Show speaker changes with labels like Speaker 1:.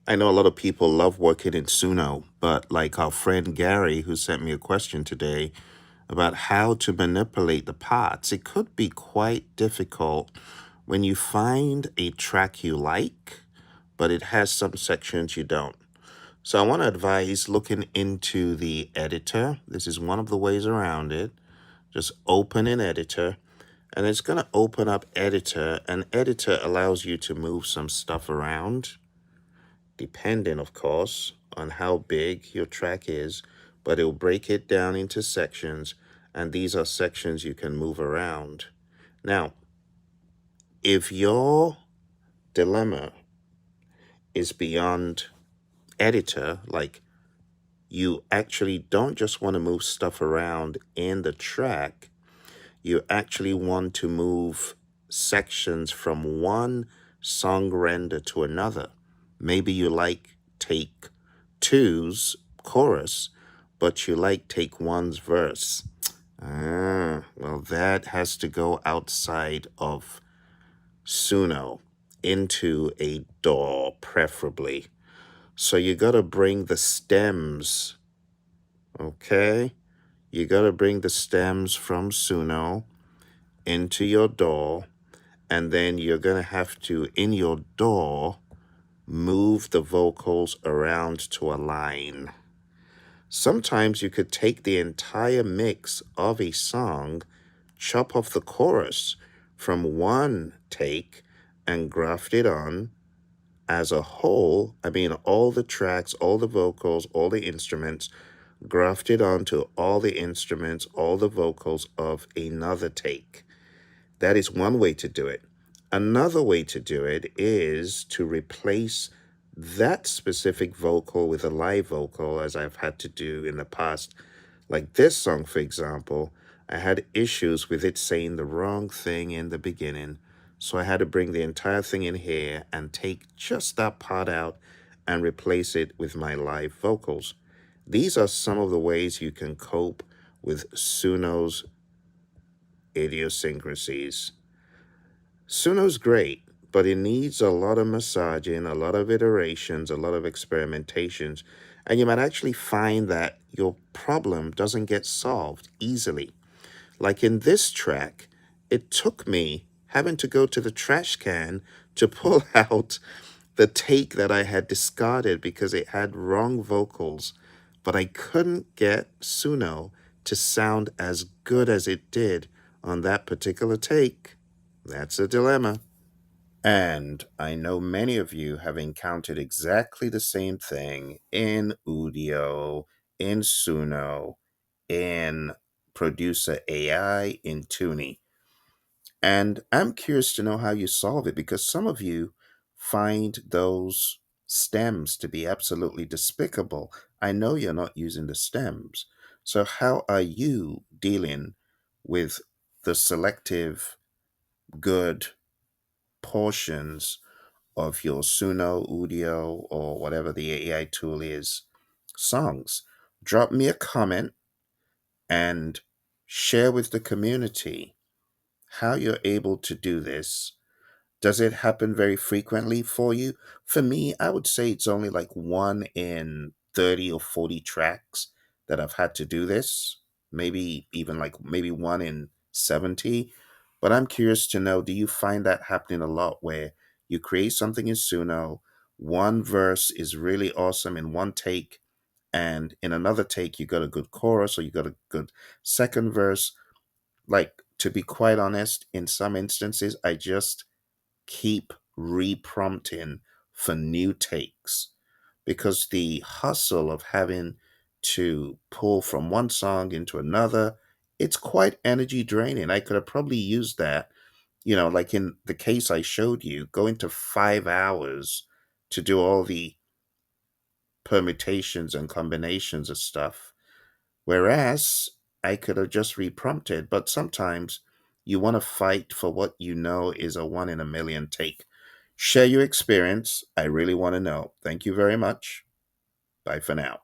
Speaker 1: I know a lot of people love working in Suno, but like our friend Gary, who sent me a question today about how to manipulate the parts, it could be quite difficult when you find a track you like, but it has some sections you don't. So I want to advise looking into the editor. This is one of the ways around it. Just open an editor, and it's going to open up editor, and editor allows you to move some stuff around depending, of course, on how big your track is, but it'll break it down into sections, and these are sections you can move around. Now, if your dilemma is beyond editor, like you actually don't just want to move stuff around in the track, you actually want to move sections from one song render to another. Maybe you like take two's chorus, but you like take one's verse. Well, that has to go outside of Suno into a DAW, preferably. So you got to bring the stems, okay? You got to bring the stems from Suno into your DAW, and then you're going to have to, in your DAW, move the vocals around to align. Sometimes you could take the entire mix of a song, chop off the chorus from one take, and graft it on as a whole. I mean, all the tracks, all the vocals, all the instruments, grafted onto all the instruments, all the vocals of another take. That is one way to do it. Another way to do it is to replace that specific vocal with a live vocal, as I've had to do in the past. Like this song, for example, I had issues with it saying the wrong thing in the beginning. So I had to bring the entire thing in here and take just that part out and replace it with my live vocals. These are some of the ways you can cope with Suno's idiosyncrasies. Suno's great, but it needs a lot of massaging, a lot of iterations, a lot of experimentations, and you might actually find that your problem doesn't get solved easily. Like in this track, it took me having to go to the trash can to pull out the take that I had discarded because it had wrong vocals, but I couldn't get Suno to sound as good as it did on that particular take. That's a dilemma. And I know many of you have encountered exactly the same thing in Udio, in Suno, in Producer AI, in Tuni. And I'm curious to know how you solve it because some of you find those stems to be absolutely despicable. I know you're not using the stems. So, how are you dealing with the selective good portions of your Suno, Udio, or whatever the AI tool is songs? Drop me a comment and share with the community how you're able to do this. Does it happen very frequently for you? For me, I would say it's only like one in 30 or 40 tracks that I've had to do this. Maybe even like maybe one in 70. But I'm curious to know, do you find that happening a lot where you create something in Suno, one verse is really awesome in one take, and in another take, you got a good chorus or you got a good second verse? Like, to be quite honest, in some instances, I just keep reprompting for new takes because the hustle of having to pull from one song into another, it's quite energy draining. I could have probably used that, like in the case I showed you, going to 5 hours to do all the permutations and combinations of stuff. Whereas I could have just reprompted, but sometimes you want to fight for what you know is a one in a million take. Share your experience. I really want to know. Thank you very much. Bye for now.